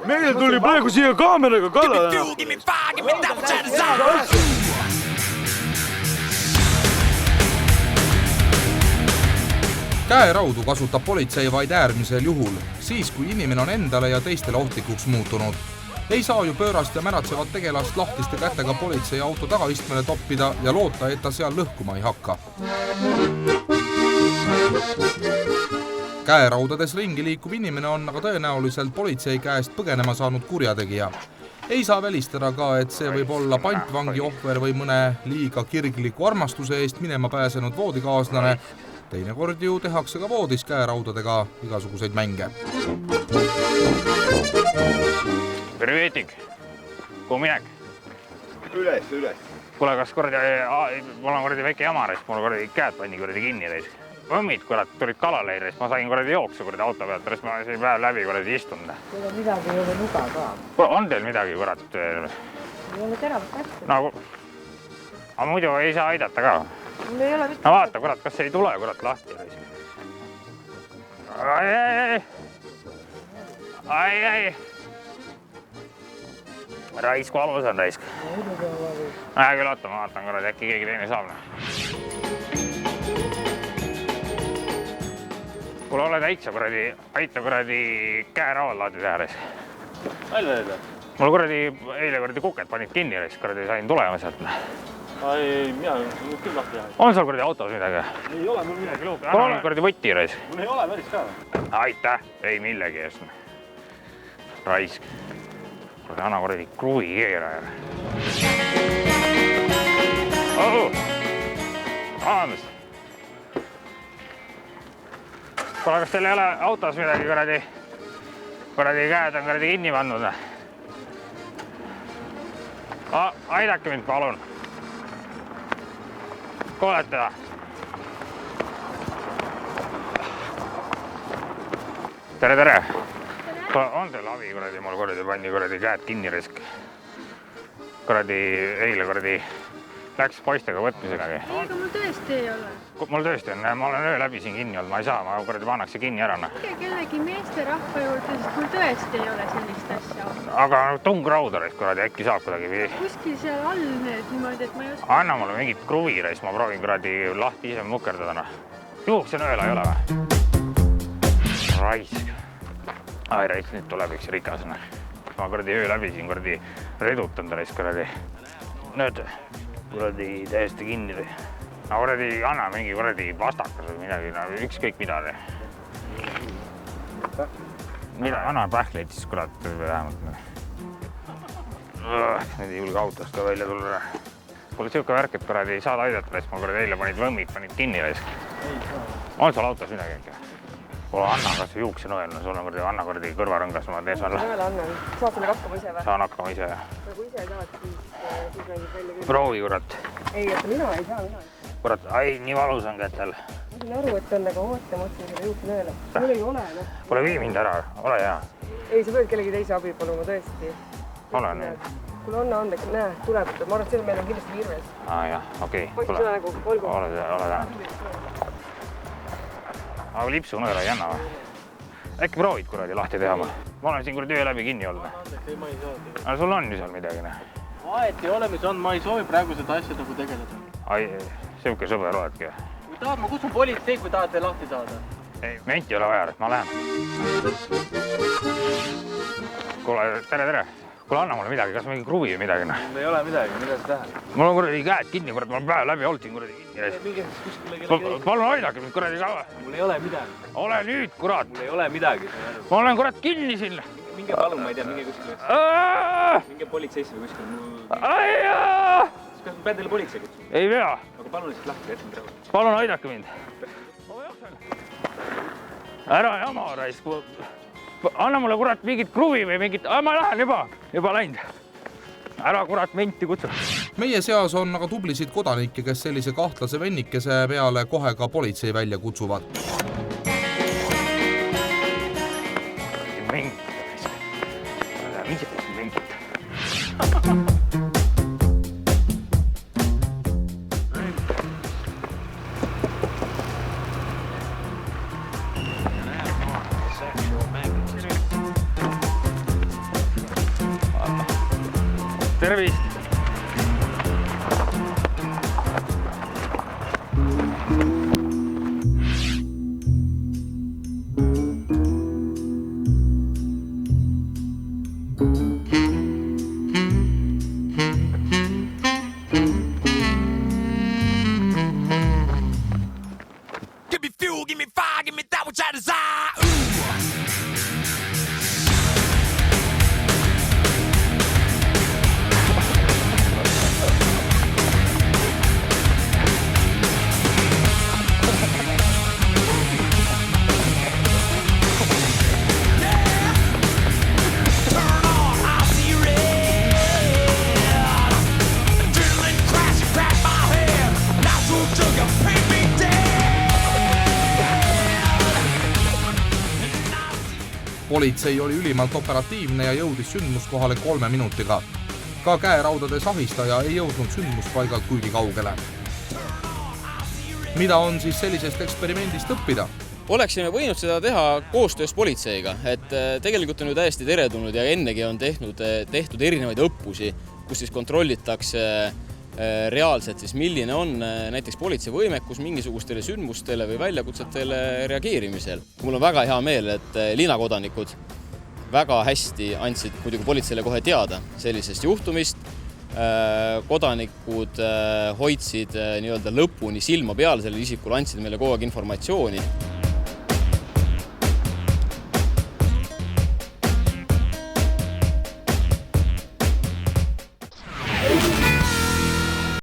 Meile tuli praegu siia kaameraga kallale. Käeraudu kasutab politsei vaid äärmisel juhul, siis kui inimene on endale ja teistele ohtlikuks muutunud. Ei saa ju pöörast ja märatsevat tegelast lahtiste kätega politsei auto tagaistmele toppida ja loota, et ta seal lõhkuma ei hakka. Käeraudades ringi liikuv inimene on aga tõenäoliselt politsei käest põgenema saanud kurjategija. Ei saa välistada ka, et see võib olla pantvangi ohver või mõne liiga kirgliku armastuse eest minema pääsenud voodikaaslane. Teinekord ju tehakse ka voodis käeraudadega igasuguseid mänge. Priveetik, kuhu minek? Üles. Kuule, kas mul on väike jamaris, mul käed pandi kinni reis. Võmmid, tulid kalale reis, ma sain jooksu auto pealt, reis ma siin päev läbi istunud. Teil on midagi ei ole nuga ka. On teil midagi, Ei ole teravust kätte. Aga muidu ei saa aidata ka. Mul ei ole mitte. No vaata, kas ei tule lahti reis. Ai. Raisk valus on raisk. Küll oota, ma vaatan äkki keegi teine saab. Kuule, ole täitsa aita käeraavad laadi teha reis. Välja teile? Mul eile kuked panid kinni reis, sain tulema sealt. Ei, mina küll lahti teha. On sul autos midagi? Ei ole mul midagi. Anna mul võtti reis. Mul ei ole päris ka. Aitäh, ei millegi eest. Raisk. Anna kruvi keera. Andest. Kuule, kas teil ei ole autos midagi käed on kinni pandud? Aidake mind, palun. Kuulete või? Tere. On teil abi, mul pandi käed kinni risk. Eile läks poistega võtmisega. Ei, aga mul tõesti ei ole. Mul tõesti on, ma olen öö läbi siin kinni olnud, ma ei saa, ma pannakse kinni ära. Minge kellegi meeste rahva juurde, sest mul tõesti ei ole sellist asja. Aga tungraudareist äkki saab kuidagi. Kuskil seal all need niimoodi, et ma ei oska. Anna mulle mingit kruvireist, ma proovin lahti ise mukerdada. Juukse nõela ei ole või? Raisk. Raisk, nüüd tuleb üks rikas. Ma öö läbi siin redutan ta reist. Nüüd täiesti kinni. Anna mingi vastakas või midagi, ükskõik mida. Anna pähleid siis vähemalt. Need ei julge autost ka välja tulla. Kuule siuke värk, et ei saada aidata, ma eile panid võmmid kinni. On sul autos midagi äkki? Kuule, anna kas juukse nõel, sul on anna kõrvarõngas, ma teen sulle. Nõel annan. Saad sellega hakkama ise või? Saan hakkama ise. Kui ise saad, siis mängib välja küll. Proovi, Ei, et mina ei saa. Nii valus on kätel. Ma saan aru, et on nagu oota, ma otsin selle juukse nõele. Mul ei ole. Kuule, vii mind ära, ole hea. Ei, sa pead kellegi teise abi paluma, tõesti. Ole nüüd. Kuule, on, näe, tuleb. Ma arvan, et meil on kindlasti virves. Jah, okei. Poisid seda nagu, olgu. Ole täna. Aga lipsu nõela ei anna või? Äkki proovid lahti teha ma? Ma olen siin öö läbi kinni olnud. Ei, ma ei saa. Aga sul on ju seal midagi? Aeti ole, mis on, ma ei soovi praegu seda asja tegeleda. Siuke sõber oledki. Kui tahad, ma kutsun politsei, kui tahad veel lahti saada. Ei, menti ei ole vaja, ma lähen. Kuule, tere. Kuule, anna mulle midagi, kas mingi kruvi või midagi? Mul ei ole midagi, mida sa tähed? Mul on käed kinni, ma olen päev läbi olnud siin kinni. Palun aidake mind kaua. Mul ei ole midagi. Ole nüüd, kurat. Mul ei ole midagi. Ma olen kinni siin. Minge palun, ma ei tea, minge kuskile. Minge politseisse või kuskile. Kas ma pean teile politsei kutsuma? Ei pea. Aga palun lihtsalt lahti, jätsin praegu. Palun aidake mind. Ära jama, raisk. Anna mulle mingit kruvi või mingit... Ma lähen juba läinud. Ära menti kutsu. Meie seas on aga tublisid kodanikke, kes sellise kahtlase vennikese peale kohe ka politsei välja kutsuvad. tervist! Give me fuel, give me fire, give me that which I desire. Politsei oli ülimalt operatiivne ja jõudis sündmuskohale 3 minutiga. Ka käeraudade sahistaja ei jõudnud sündmuspaigalt kuigi kaugele. Mida on siis sellisest eksperimendist õppida? Oleksime võinud seda teha koostöös politseiga, et tegelikult on ju täiesti teretulnud ja ennegi on tehtud erinevaid õppusi, kus siis kontrollitakse reaalselt siis milline on näiteks politsei võimekus mingisugustele sündmustele või väljakutsetele reageerimisel. Mul on väga hea meel, et linnakodanikud väga hästi andsid muidugi politseile kohe teada sellisest juhtumist. Kodanikud hoidsid nii-öelda lõpuni silma peal sellele isikule, andsid meile kogu aeg informatsiooni.